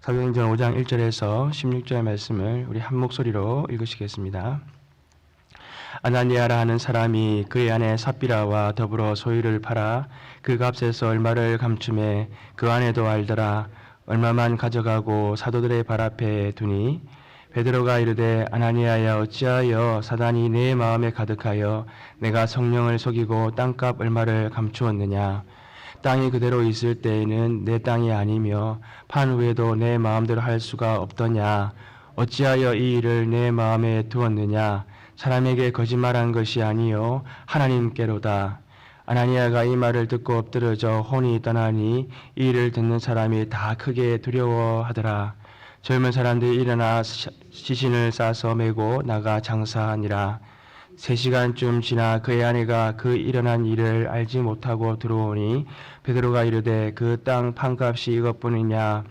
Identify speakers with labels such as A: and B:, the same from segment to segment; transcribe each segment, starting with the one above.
A: 사도행전 5장 1절에서 16절 말씀을 우리 한 목소리로 읽으시겠습니다. 아나니아라 하는 사람이 그의 아내 삽비라와 더불어 소유를 팔아 그 값에서 얼마를 감춤해 그 아내도 알더라. 얼마만 가져가고 사도들의 발 앞에 두니 베드로가 이르되 아나니아야 어찌하여 사단이 내 마음에 가득하여 내가 성령을 속이고 땅값 얼마를 감추었느냐. 땅이 그대로 있을 때에는 내 땅이 아니며 판 후에도 내 마음대로 할 수가 없더냐. 어찌하여 이 일을 내 마음에 두었느냐. 사람에게 거짓말한 것이 아니요 하나님께로다. 아나니아가 이 말을 듣고 엎드러져 혼이 떠나니 이 일을 듣는 사람이 다 크게 두려워하더라. 젊은 사람들이 일어나 시신을 싸서 메고 나가 장사하니라. 3시간쯤 지나 그의 아내가 그 일어난 일을 알지 못하고 들어오니 베드로가 이르되 그 땅 판값이 이것뿐이냐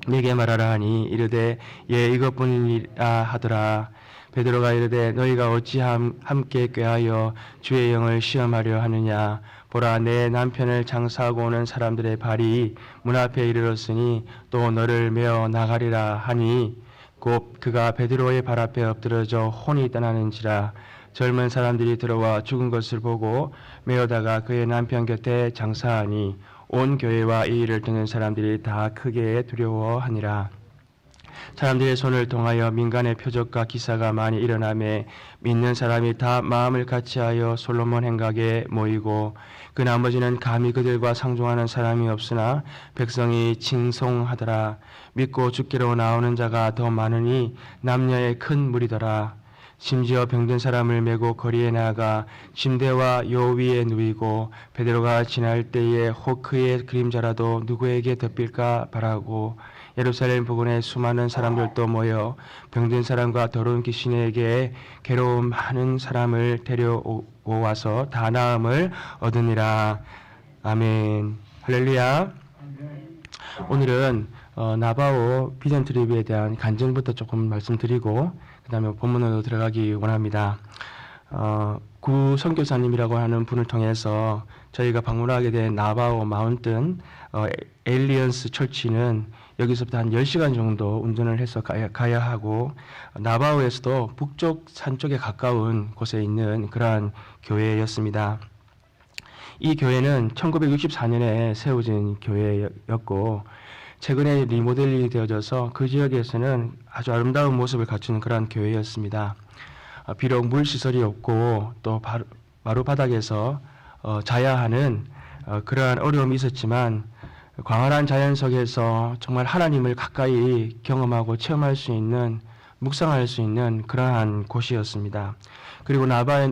A: 네게 말하라 하니 이르되 예 이것뿐이라 하더라. 베드로가 이르되 너희가 어찌 함께 꾀하여 주의 영을 시험하려 하느냐. 보라 내 남편을 장사하고 오는 사람들의 발이 문 앞에 이르렀으니 또 너를 메어 나가리라 하니 곧 그가 베드로의 발 앞에 엎드러져 혼이 떠나는지라. 젊은 사람들이 들어와 죽은 것을 보고 메어다가 그의 남편 곁에 장사하니 온 교회와 이 일을 듣는 사람들이 다 크게 두려워하니라. 사람들의 손을 통하여 민간의 표적과 기사가 많이 일어나매 믿는 사람이 다 마음을 같이하여 솔로몬 행각에 모이고 그 나머지는 감히 그들과 상종하는 사람이 없으나 백성이 칭송하더라. 믿고 죽기로 나오는 자가 더 많으니 남녀의 큰 무리더라. 심지어 병든 사람을 메고 거리에 나가 침대와 요 위에 누이고 베드로가 지날 때에 혹 그의 그림자라도 누구에게 덮일까 바라고 예루살렘 부근에 수많은 사람들도 모여 병든 사람과 더러운 귀신에게 괴로움 많은 사람을 데려와서 다 나음을 얻으니라. 아멘. 할렐루야. 오늘은 나바오 비전 트립에 대한 간증부터 조금 말씀드리고 그 다음에 본문으로 들어가기 원합니다. 구 선교사님이라고 하는 분을 통해서 저희가 방문하게 된 나바오 마운튼 에일리언스 철치는 여기서부터 한 10시간 정도 운전을 해서 가야 하고 나바오에서도 북쪽 산 쪽에 가까운 곳에 있는 그러한 교회였습니다. 이 교회는 1964년에 세워진 교회였고 최근에 리모델링이 되어져서 그 지역에서는 아주 아름다운 모습을 갖추는 그러한 교회였습니다. 비록 물 시설이 없고 또 마루 바닥에서 자야 하는 그러한 어려움이 있었지만 광활한 자연 속에서 정말 하나님을 가까이 경험하고 체험할 수 있는 묵상할 수 있는 그러한 곳이었습니다. 그리고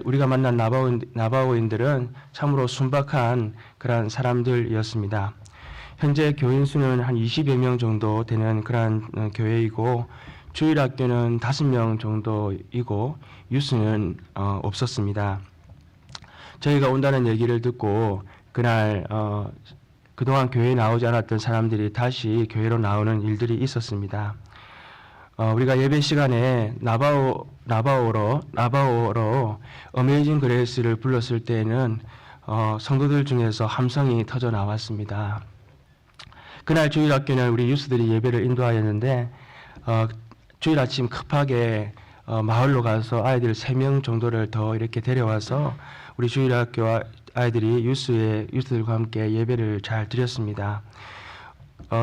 A: 우리가 만난 나바오인들은 참으로 순박한 그러한 사람들이었습니다. 현재 교인 수는 한 20여 명 정도 되는 그러한 교회이고 주일학교는 5명 정도이고 유스는 없었습니다. 저희가 온다는 얘기를 듣고 그날 그동안 교회에 나오지 않았던 사람들이 다시 교회로 나오는 일들이 있었습니다. 우리가 예배 시간에 나바오로 어메이징 그레이스를 불렀을 때에는 성도들 중에서 함성이 터져 나왔습니다. 그날 주일 학교는 우리 유스들이 예배를 인도하였는데 주일 아침 급하게 마을로 가서 아이들 3명 정도를 더 이렇게 데려와서 우리 주일 학교 아이들이 유스들과 함께 예배를 잘 드렸습니다.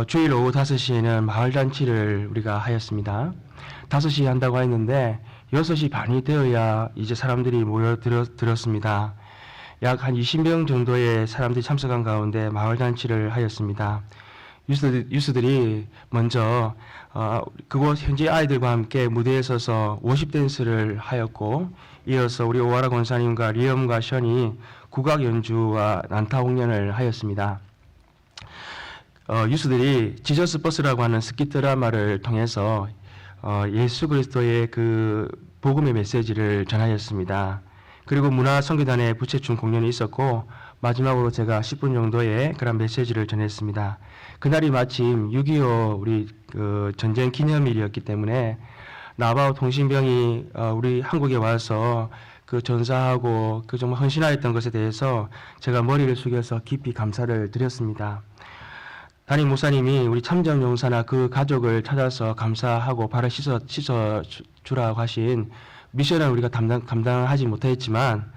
A: 주일 오후 5시에는 마을잔치를 우리가 하였습니다. 5시에 한다고 했는데 6시 반이 되어야 이제 사람들이 모여들었습니다. 약 한 20명 정도의 사람들이 참석한 가운데 마을잔치를 하였습니다. 유스들이 먼저 그곳 현지 아이들과 함께 무대에 서서 워십 댄스를 하였고 이어서 우리 오하라 권사님과 리엄과 션이 국악 연주와 난타 공연을 하였습니다. 유스들이 지저스 버스라고 하는 스키 드라마를 통해서 예수 그리스도의 그 복음의 메시지를 전하였습니다. 그리고 문화선교단의 부채춤 공연이 있었고 마지막으로 제가 10분 정도의 그런 메시지를 전했습니다. 그날이 마침 6.25 우리 그 전쟁 기념일이었기 때문에 나바오 통신병이 우리 한국에 와서 그 전사하고 그 정말 헌신하였던 것에 대해서 제가 머리를 숙여서 깊이 감사를 드렸습니다. 담임 목사님이 우리 참전용사나 그 가족을 찾아서 감사하고 발을 씻어 주라고 하신 미션을 우리가 감당하지 못했지만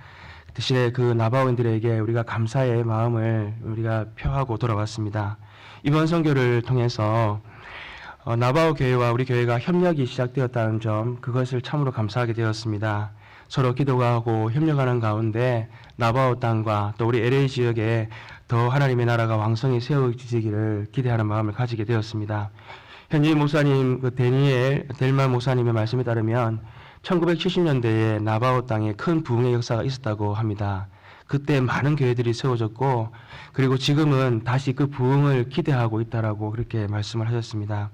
A: 대신에 그 나바오인들에게 우리가 감사의 마음을 우리가 표하고 돌아왔습니다. 이번 선교를 통해서 나바오 교회와 우리 교회가 협력이 시작되었다는 점, 그것을 참으로 감사하게 되었습니다. 서로 기도하고 협력하는 가운데 나바오 땅과 또 우리 LA 지역에 더 하나님의 나라가 왕성히 세워지기를 기대하는 마음을 가지게 되었습니다. 현지 목사님 델만 목사님의 말씀에 따르면 1970년대에 나바오 땅에 큰 부흥의 역사가 있었다고 합니다. 그때 많은 교회들이 세워졌고 그리고 지금은 다시 그 부흥을 기대하고 있다라고 그렇게 말씀을 하셨습니다.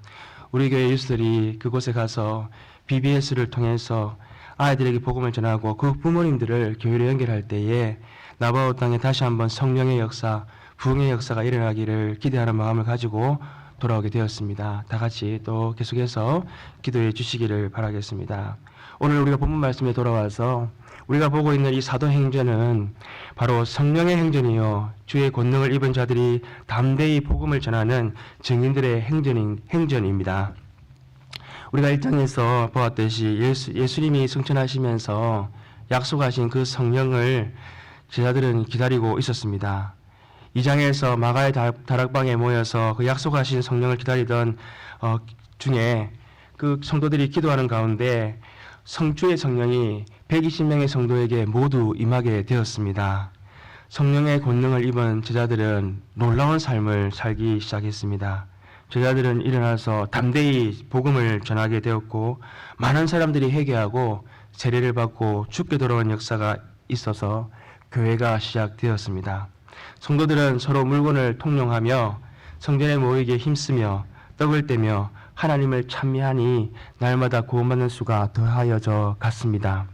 A: 우리 교회 유스들이 그곳에 가서 BBS를 통해서 아이들에게 복음을 전하고 그 부모님들을 교회로 연결할 때에 나바오 땅에 다시 한번 성령의 역사, 부흥의 역사가 일어나기를 기대하는 마음을 가지고 돌아오게 되었습니다. 다 같이 또 계속해서 기도해 주시기를 바라겠습니다. 오늘 우리가 본문 말씀에 돌아와서 우리가 보고 있는 이 사도행전은 바로 성령의 행전이요 주의 권능을 입은 자들이 담대히 복음을 전하는 증인들의 행전입니다. 우리가 1장에서 보았듯이 예수님이 승천하시면서 약속하신 그 성령을 제자들은 기다리고 있었습니다. 2장에서 마가의 다락방에 모여서 그 약속하신 성령을 기다리던 중에 그 성도들이 기도하는 가운데 성주의 성령이 120명의 성도에게 모두 임하게 되었습니다. 성령의 권능을 입은 제자들은 놀라운 삶을 살기 시작했습니다. 제자들은 일어나서 담대히 복음을 전하게 되었고 많은 사람들이 회개하고 세례를 받고 죽게 돌아온 역사가 있어서 교회가 시작되었습니다. 성도들은 서로 물건을 통용하며 성전에 모이기에 힘쓰며 떡을 떼며 하나님을 찬미하니 날마다 구원받는 수가 더하여져 갔습니다.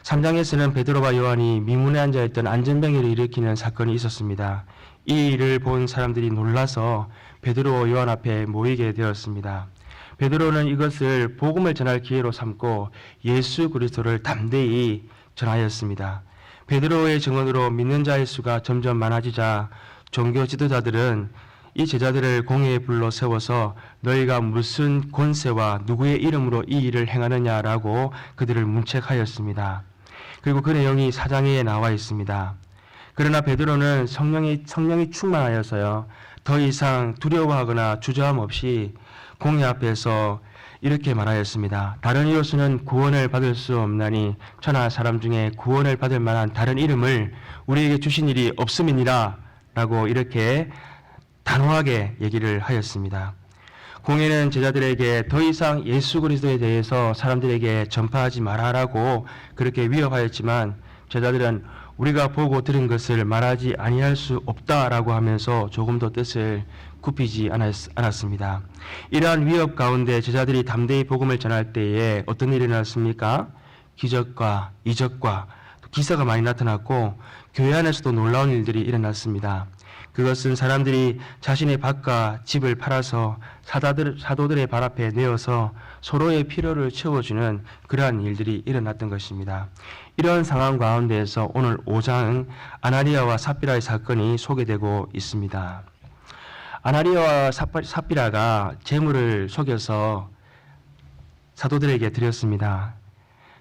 A: 3장에서는 베드로와 요한이 미문에 앉아있던 안전병이를 일으키는 사건이 있었습니다. 이 일을 본 사람들이 놀라서 베드로와 요한 앞에 모이게 되었습니다. 베드로는 이것을 복음을 전할 기회로 삼고 예수 그리스도를 담대히 전하였습니다. 베드로의 증언으로 믿는 자의 수가 점점 많아지자 종교 지도자들은 이 제자들을 공회에 불러 세워서 너희가 무슨 권세와 누구의 이름으로 이 일을 행하느냐라고 그들을 문책하였습니다. 그리고 그 내용이 4장에 나와 있습니다. 그러나 베드로는 성령이 충만하여서요 더 이상 두려워하거나 주저함 없이 공회 앞에서 이렇게 말하였습니다. 다른 이로서는 구원을 받을 수 없나니 천하 사람 중에 구원을 받을 만한 다른 이름을 우리에게 주신 일이 없음이니라 라고 이렇게 단호하게 얘기를 하였습니다. 공회는 제자들에게 더 이상 예수 그리스도에 대해서 사람들에게 전파하지 말아라고 그렇게 위협하였지만 제자들은 우리가 보고 들은 것을 말하지 아니할 수 없다라고 하면서 조금도 뜻을 굽히지 않았습니다. 이러한 위협 가운데 제자들이 담대히 복음을 전할 때에 어떤 일이 일어났습니까? 기적과 이적과 기사가 많이 나타났고 교회 안에서도 놀라운 일들이 일어났습니다. 그것은 사람들이 자신의 밭과 집을 팔아서 사도들의 발 앞에 내어서 서로의 필요를 채워주는 그러한 일들이 일어났던 것입니다. 이런 상황 가운데에서 오늘 5장은 아나니아와 삽비라의 사건이 소개되고 있습니다. 아나니아와 삽비라가 재물을 속여서 사도들에게 드렸습니다.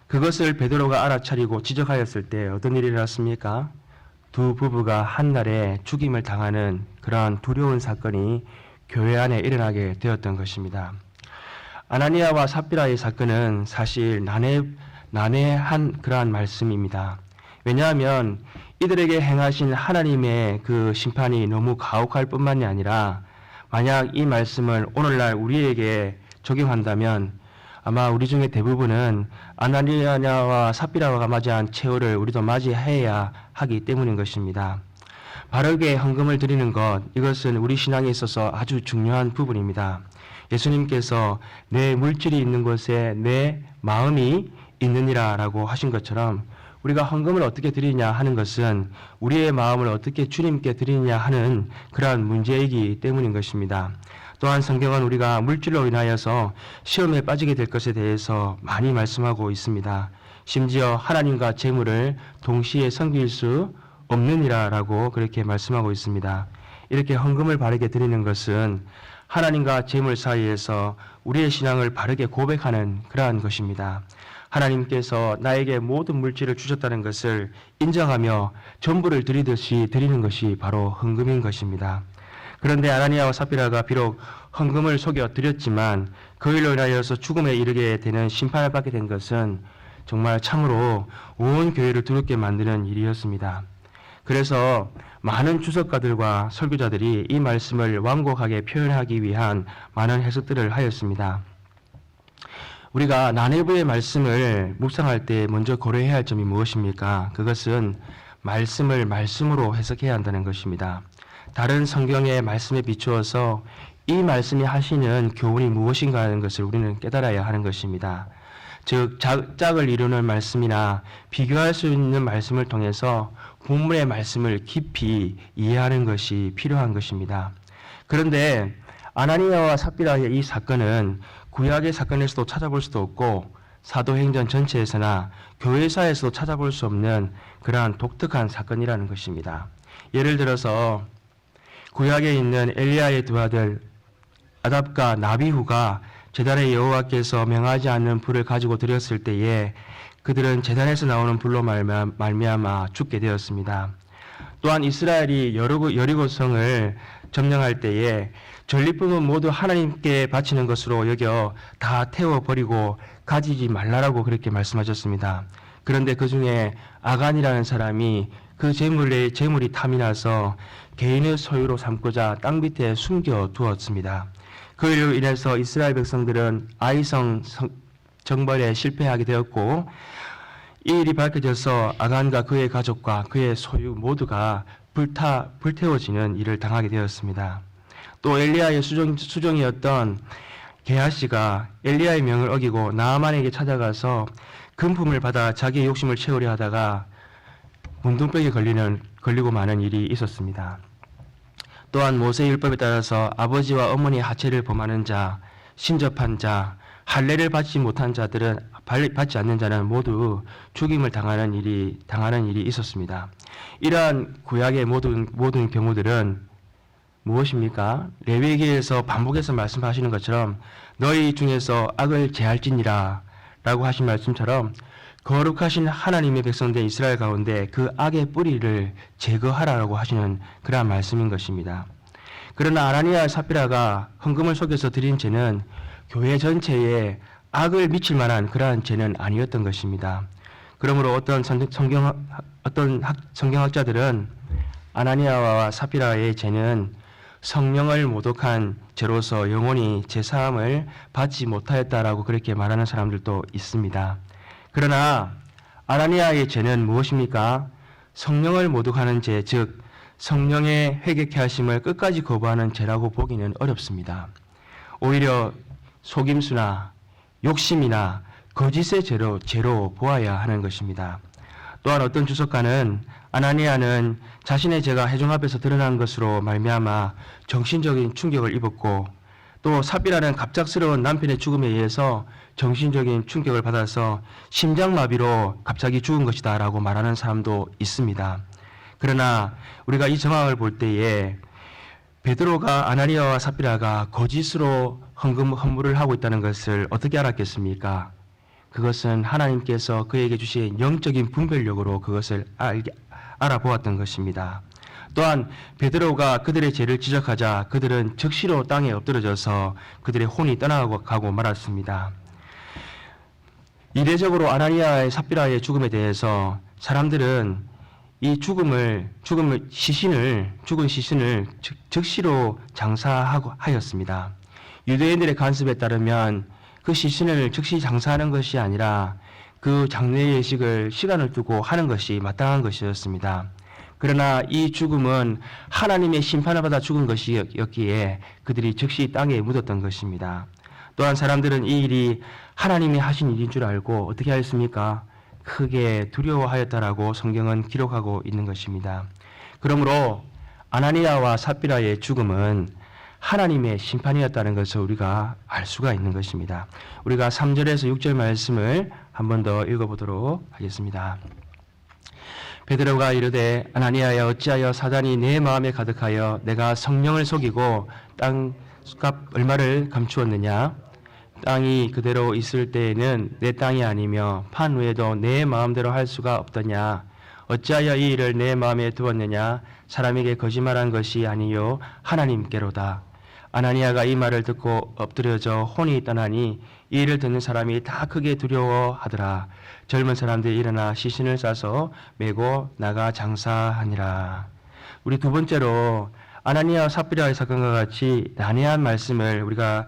A: 그것을 베드로가 알아차리고 지적하였을 때 어떤 일이 일어났습니까? 두 부부가 한날에 죽임을 당하는 그러한 두려운 사건이 교회 안에 일어나게 되었던 것입니다. 아나니아와 삽비라의 사건은 사실 난해한 그러한 말씀입니다. 왜냐하면 이들에게 행하신 하나님의 그 심판이 너무 가혹할 뿐만이 아니라 만약 이 말씀을 오늘날 우리에게 적용한다면 아마 우리 중에 대부분은 아나니아와 삽비라와 맞이한 최후를 우리도 맞이해야 하기 때문인 것입니다. 바르게 헌금을 드리는 것, 이것은 우리 신앙에 있어서 아주 중요한 부분입니다. 예수님께서 내 물질이 있는 곳에 내 마음이 있느니라 라고 하신 것처럼 우리가 헌금을 어떻게 드리냐 하는 것은 우리의 마음을 어떻게 주님께 드리냐 하는 그러한 문제이기 때문인 것입니다. 또한 성경은 우리가 물질로 인하여서 시험에 빠지게 될 것에 대해서 많이 말씀하고 있습니다. 심지어 하나님과 재물을 동시에 섬길 수 없느니라 라고 그렇게 말씀하고 있습니다. 이렇게 헌금을 바르게 드리는 것은 하나님과 재물 사이에서 우리의 신앙을 바르게 고백하는 그러한 것입니다. 하나님께서 나에게 모든 물질을 주셨다는 것을 인정하며 전부를 드리듯이 드리는 것이 바로 헌금인 것입니다. 그런데 아나니아와 삽비라가 비록 헌금을 속여 드렸지만 그 일로 인하여서 죽음에 이르게 되는 심판을 받게 된 것은 정말 참으로 온 교회를 두렵게 만드는 일이었습니다. 그래서 많은 주석가들과 설교자들이 이 말씀을 완곡하게 표현하기 위한 많은 해석들을 하였습니다. 우리가 나네부의 말씀을 묵상할 때 먼저 고려해야 할 점이 무엇입니까? 그것은 말씀을 말씀으로 해석해야 한다는 것입니다. 다른 성경의 말씀에 비추어서 이 말씀이 하시는 교훈이 무엇인가 하는 것을 우리는 깨달아야 하는 것입니다. 즉 짝을 이루는 말씀이나 비교할 수 있는 말씀을 통해서 본문의 말씀을 깊이 이해하는 것이 필요한 것입니다. 그런데 아나니아와 삽비라의 이 사건은 구약의 사건에서도 찾아볼 수도 없고 사도행전 전체에서나 교회사에서도 찾아볼 수 없는 그러한 독특한 사건이라는 것입니다. 예를 들어서 구약에 있는 엘리야의 두 아들 아답과 나비후가 제단에 여호와께서 명하지 않는 불을 가지고 드렸을 때에 그들은 제단에서 나오는 불로 말미암아 죽게 되었습니다. 또한 이스라엘이 여리고성을 점령할 때에 전리품은 모두 하나님께 바치는 것으로 여겨 다 태워버리고 가지지 말라라고 그렇게 말씀하셨습니다. 그런데 그 중에 아간이라는 사람이 그 재물이 탐이 나서 개인의 소유로 삼고자 땅 밑에 숨겨 두었습니다. 그로 인해서 이스라엘 백성들은 아이성 정벌에 실패하게 되었고 이 일이 밝혀져서 아간과 그의 가족과 그의 소유 모두가 불태워지는 일을 당하게 되었습니다. 또 엘리야의 수종이었던 게하시가 엘리야의 명을 어기고 나아만에게 찾아가서 금품을 받아 자기의 욕심을 채우려 하다가 문둥병에 걸리고 마는 일이 있었습니다. 또한 모세의 율법에 따라서 아버지와 어머니의 하체를 범하는 자, 신접한 자, 할례를 받지 않는 자는 모두 죽임을 당하는 일이 있었습니다. 이러한 구약의 모든 경우들은 무엇입니까? 레위기에서 반복해서 말씀하시는 것처럼 너희 중에서 악을 제할지니라 라고 하신 말씀처럼 거룩하신 하나님의 백성된 이스라엘 가운데 그 악의 뿌리를 제거하라고 하시는 그러한 말씀인 것입니다. 그러나 아나니아와 삽비라가 헌금을 속여서 드린 죄는 교회 전체에 악을 미칠 만한 그러한 죄는 아니었던 것입니다. 그러므로 어떤 성경학자들은 아나니아와 삽비라의 죄는 성령을 모독한 죄로서 영원히 제사함을 받지 못하였다라고 그렇게 말하는 사람들도 있습니다. 그러나 아나니아의 죄는 무엇입니까? 성령을 모독하는 죄, 즉 성령의 회개케 하심을 끝까지 거부하는 죄라고 보기는 어렵습니다. 오히려 속임수나 욕심이나 거짓의 죄로 보아야 하는 것입니다. 또한 어떤 주석가는 아나니아는 자신의 죄가 회중 앞에서 드러난 것으로 말미암아 정신적인 충격을 입었고 또 삽비라는 갑작스러운 남편의 죽음에 의해서 정신적인 충격을 받아서 심장마비로 갑자기 죽은 것이다 라고 말하는 사람도 있습니다. 그러나 우리가 이 정황을 볼 때에 베드로가 아나니아와 삽비라가 거짓으로 헌물을 하고 있다는 것을 어떻게 알았겠습니까? 그것은 하나님께서 그에게 주신 영적인 분별력으로 그것을 알아보았던 것입니다. 또한 베드로가 그들의 죄를 지적하자 그들은 즉시로 땅에 엎드러져서 그들의 혼이 떠나가고 말았습니다. 이례적으로 아나니아의 삽비라의 죽음에 대해서 사람들은 이 죽은 시신을 즉시로 장사하였습니다. 유대인들의 관습에 따르면 그 시신을 즉시 장사하는 것이 아니라 그 장례 예식을 시간을 두고 하는 것이 마땅한 것이었습니다. 그러나 이 죽음은 하나님의 심판을 받아 죽은 것이었기에 그들이 즉시 땅에 묻었던 것입니다. 또한 사람들은 이 일이 하나님이 하신 일인 줄 알고 어떻게 하였습니까? 크게 두려워하였다라고 성경은 기록하고 있는 것입니다. 그러므로 아나니아와 삽비라의 죽음은 하나님의 심판이었다는 것을 우리가 알 수가 있는 것입니다. 우리가 3절에서 6절 말씀을 한 번 더 읽어보도록 하겠습니다. 베드로가 이르되 아나니아야 어찌하여 사단이 내 마음에 가득하여 내가 성령을 속이고 땅값 얼마를 감추었느냐. 땅이 그대로 있을 때에는 내 땅이 아니며 판 후에도 내 마음대로 할 수가 없더냐. 어찌하여 이 일을 내 마음에 두었느냐. 사람에게 거짓말한 것이 아니요 하나님께로다. 아나니아가 이 말을 듣고 엎드려져 혼이 떠나니 이 일을 듣는 사람이 다 크게 두려워하더라. 젊은 사람들이 일어나 시신을 싸서 메고 나가 장사하니라. 우리 두 번째로 아나니아와 삽비라의 사건과 같이 난해한 말씀을 우리가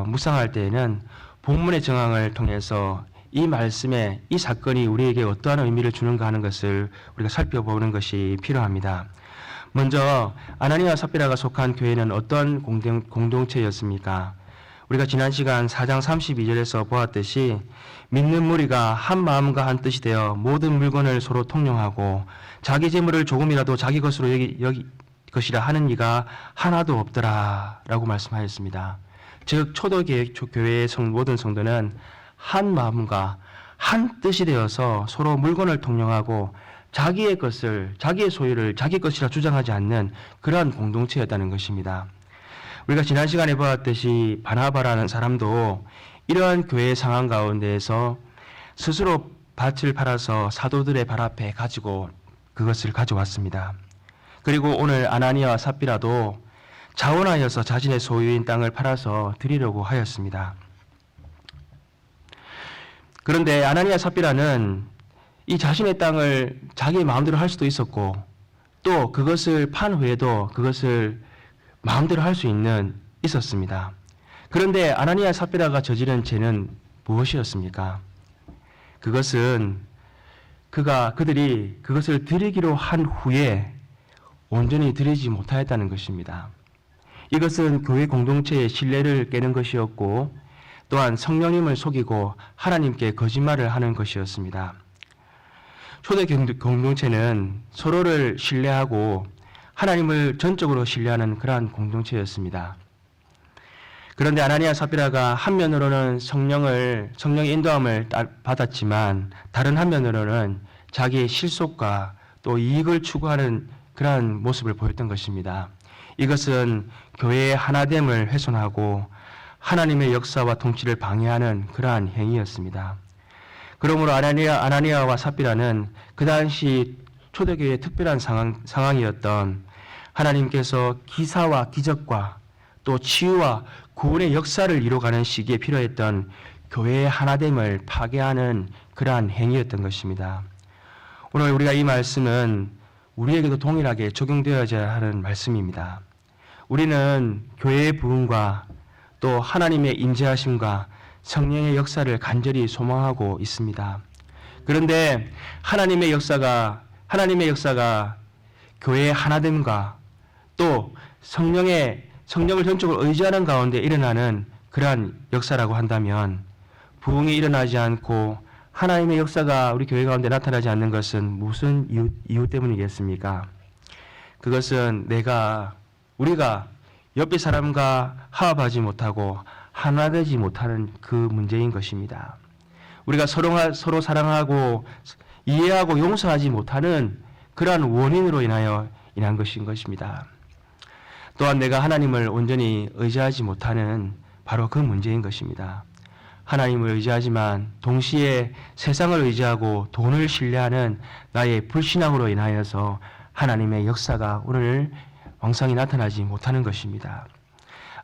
A: 묵상할 때에는 본문의 정황을 통해서 이 말씀에 이 사건이 우리에게 어떠한 의미를 주는가 하는 것을 우리가 살펴보는 것이 필요합니다. 먼저 아나니아와 삽비라가 속한 교회는 어떤 공동체였습니까? 우리가 지난 시간 4장 32절에서 보았듯이 믿는 무리가 한 마음과 한 뜻이 되어 모든 물건을 서로 통용하고 자기 재물을 조금이라도 자기 것으로 여기 것이라 하는 이가 하나도 없더라 라고 말씀하였습니다. 즉 초대교회의 모든 성도는 한 마음과 한 뜻이 되어서 서로 물건을 통용하고 자기의 것을, 자기의 소유를 자기 것이라 주장하지 않는 그러한 공동체였다는 것입니다. 우리가 지난 시간에 보았듯이 바나바라는 사람도 이러한 교회의 상황 가운데에서 스스로 밭을 팔아서 사도들의 발 앞에 가지고 그것을 가져왔습니다. 그리고 오늘 아나니아와 삽비라도 자원하여서 자신의 소유인 땅을 팔아서 드리려고 하였습니다. 그런데 아나니아 삽비라는 이 자신의 땅을 자기 마음대로 할 수도 있었고 또 그것을 판 후에도 그것을 마음대로 할 수 있었습니다. 그런데 아나니아 삽비라가 저지른 죄는 무엇이었습니까? 그것은 그들이 그것을 드리기로 한 후에 온전히 드리지 못하였다는 것입니다. 이것은 교회 공동체의 신뢰를 깨는 것이었고 또한 성령님을 속이고 하나님께 거짓말을 하는 것이었습니다. 초대 공동체는 서로를 신뢰하고 하나님을 전적으로 신뢰하는 그러한 공동체였습니다. 그런데 아나니아 삽비라가 한면으로는 성령의 인도함을 받았지만 다른 한면으로는 자기의 실속과 또 이익을 추구하는 그러한 모습을 보였던 것입니다. 이것은 교회의 하나됨을 훼손하고 하나님의 역사와 통치를 방해하는 그러한 행위였습니다. 그러므로 아나니아와 삽비라는 그 당시 초대교회의 특별한 상황이었던 하나님께서 기사와 기적과 또 치유와 구원의 역사를 이루어가는 시기에 필요했던 교회의 하나됨을 파괴하는 그러한 행위였던 것입니다. 오늘 우리가 이 말씀은 우리에게도 동일하게 적용되어야 하는 말씀입니다. 우리는 교회의 부흥과 또 하나님의 임재하심과 성령의 역사를 간절히 소망하고 있습니다. 그런데 하나님의 역사가 교회의 하나됨과 또 성령을 전적으로 의지하는 가운데 일어나는 그러한 역사라고 한다면 부흥이 일어나지 않고 하나님의 역사가 우리 교회 가운데 나타나지 않는 것은 무슨 이유 때문이겠습니까? 그것은 우리가 옆에 사람과 화합하지 못하고 하나 되지 못하는 그 문제인 것입니다. 우리가 서로 사랑하고 이해하고 용서하지 못하는 그러한 원인으로 인한 것인 것입니다. 또한 내가 하나님을 온전히 의지하지 못하는 바로 그 문제인 것입니다. 하나님을 의지하지만 동시에 세상을 의지하고 돈을 신뢰하는 나의 불신앙으로 인하여서 하나님의 역사가 오늘 왕성히 나타나지 못하는 것입니다.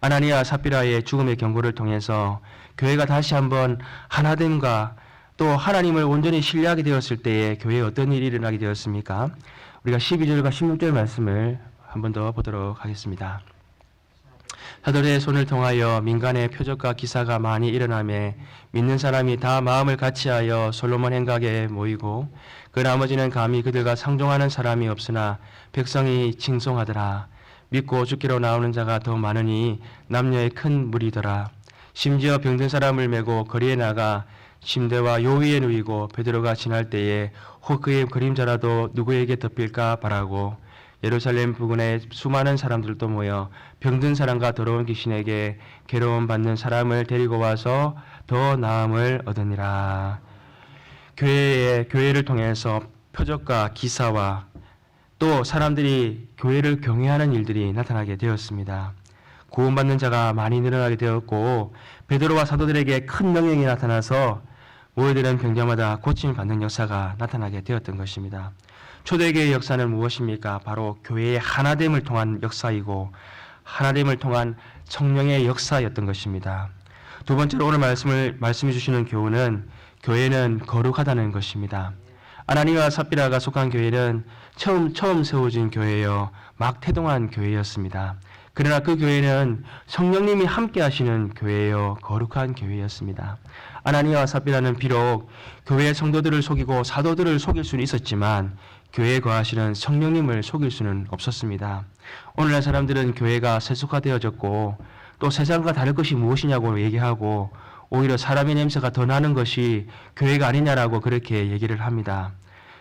A: 아나니아 삽비라의 죽음의 경고를 통해서 교회가 다시 한번 하나됨과 또 하나님을 온전히 신뢰하게 되었을 때에 교회에 어떤 일이 일어나게 되었습니까? 우리가 12절과 16절 말씀을 한 번 더 보도록 하겠습니다. 사도들의 손을 통하여 민간의 표적과 기사가 많이 일어나매 믿는 사람이 다 마음을 같이하여 솔로몬 행각에 모이고 그 나머지는 감히 그들과 상종하는 사람이 없으나 백성이 칭송하더라. 믿고 죽기로 나오는 자가 더 많으니 남녀의 큰 무리더라. 심지어 병든 사람을 메고 거리에 나가 침대와 요 위에 누이고 베드로가 지날 때에 혹 그의 그림자라도 누구에게 덮일까 바라고 예루살렘 부근에 수많은 사람들도 모여 병든 사람과 더러운 귀신에게 괴로움 받는 사람을 데리고 와서 더 나음을 얻으니라. 교회를 통해서 표적과 기사와 또 사람들이 교회를 경외하는 일들이 나타나게 되었습니다. 구원받는 자가 많이 늘어나게 되었고 베드로와 사도들에게 큰 명령이 나타나서 모여드는 병자마다 고침을 받는 역사가 나타나게 되었던 것입니다. 초대교회의 역사는 무엇입니까? 바로 교회의 하나됨을 통한 역사이고 하나됨을 통한 성령의 역사였던 것입니다. 두 번째로 오늘 말씀해 주시는 교훈은 교회는 거룩하다는 것입니다. 아나니아와 삽비라가 속한 교회는 처음 세워진 교회여 막 태동한 교회였습니다. 그러나 그 교회는 성령님이 함께 하시는 교회여 거룩한 교회였습니다. 아나니아와 삽비라는 비록 교회의 성도들을 속이고 사도들을 속일 수는 있었지만 교회에 거하시는 성령님을 속일 수는 없었습니다. 오늘날 사람들은 교회가 세속화되어졌고 또 세상과 다를 것이 무엇이냐고 얘기하고 오히려 사람의 냄새가 더 나는 것이 교회가 아니냐라고 그렇게 얘기를 합니다.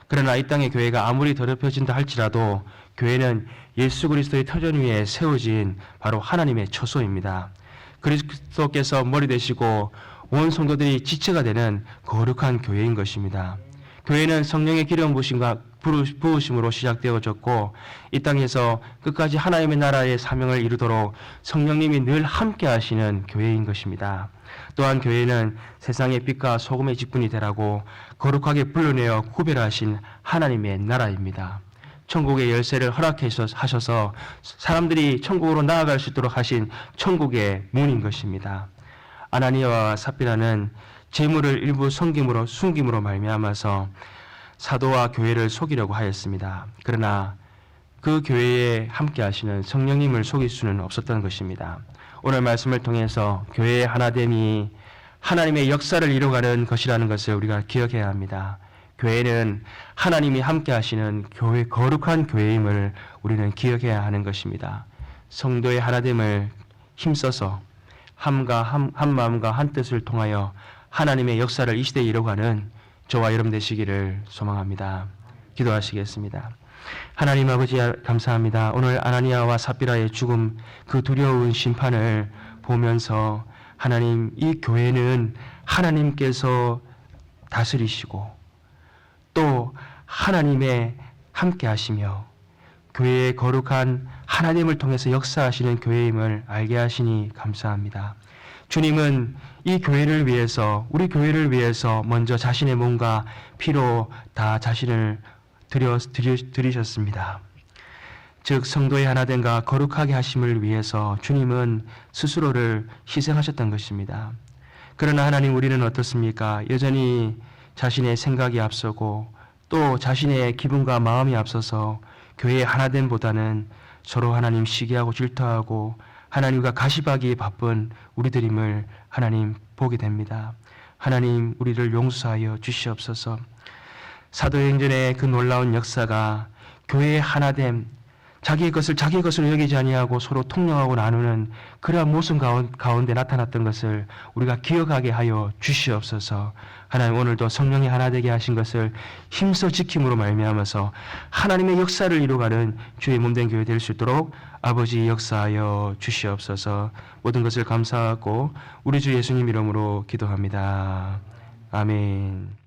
A: 그러나 이 땅의 교회가 아무리 더럽혀진다 할지라도 교회는 예수 그리스도의 터전 위에 세워진 바로 하나님의 처소입니다. 그리스도께서 머리 되시고 온 성도들이 지체가 되는 거룩한 교회인 것입니다. 교회는 성령의 기름 부으심으로 시작되어졌고 이 땅에서 끝까지 하나님의 나라의 사명을 이루도록 성령님이 늘 함께 하시는 교회인 것입니다. 또한 교회는 세상의 빛과 소금의 직분이 되라고 거룩하게 불러내어 구별하신 하나님의 나라입니다. 천국의 열쇠를 허락하셔서 사람들이 천국으로 나아갈 수 있도록 하신 천국의 문인 것입니다. 아나니아와 삽비라는 재물을 일부 숨김으로 말미암아서 사도와 교회를 속이려고 하였습니다. 그러나 그 교회에 함께 하시는 성령님을 속일 수는 없었던 것입니다. 오늘 말씀을 통해서 교회의 하나됨이 하나님의 역사를 이루어가는 것이라는 것을 우리가 기억해야 합니다. 교회는 하나님이 함께 하시는 거룩한 교회임을 우리는 기억해야 하는 것입니다. 성도의 하나됨을 힘써서 한 마음과 한 뜻을 통하여 하나님의 역사를 이 시대에 이루어가는 저와 여러분 되시기를 소망합니다. 기도하시겠습니다. 하나님 아버지 감사합니다. 오늘 아나니아와 삽비라의 죽음, 그 두려운 심판을 보면서 하나님, 이 교회는 하나님께서 다스리시고 또 하나님의 함께 하시며 교회의 거룩한 하나님을 통해서 역사하시는 교회임을 알게 하시니 감사합니다. 주님은 이 교회를 위해서, 우리 교회를 위해서 먼저 자신의 몸과 피로 다 자신을 드리셨습니다. 즉 성도의 하나됨과 거룩하게 하심을 위해서 주님은 스스로를 희생하셨던 것입니다. 그러나 하나님, 우리는 어떻습니까? 여전히 자신의 생각이 앞서고 또 자신의 기분과 마음이 앞서서 교회의 하나됨보다는 서로 하나님 시기하고 질투하고 하나님과 가시하기에 바쁜 우리들임을 하나님 보게 됩니다. 하나님, 우리를 용서하여 주시옵소서. 사도행전의 그 놀라운 역사가 교회의 하나됨, 자기의 것을 여기지 아니하고 서로 통용하고 나누는 그러한 모습 가운데 나타났던 것을 우리가 기억하게 하여 주시옵소서. 하나님, 오늘도 성령이 하나 되게 하신 것을 힘써 지킴으로 말미암아서 하나님의 역사를 이루어가는 주의 몸된 교회 될 수 있도록 아버지 역사하여 주시옵소서. 모든 것을 감사하고 우리 주 예수님 이름으로 기도합니다. 아멘.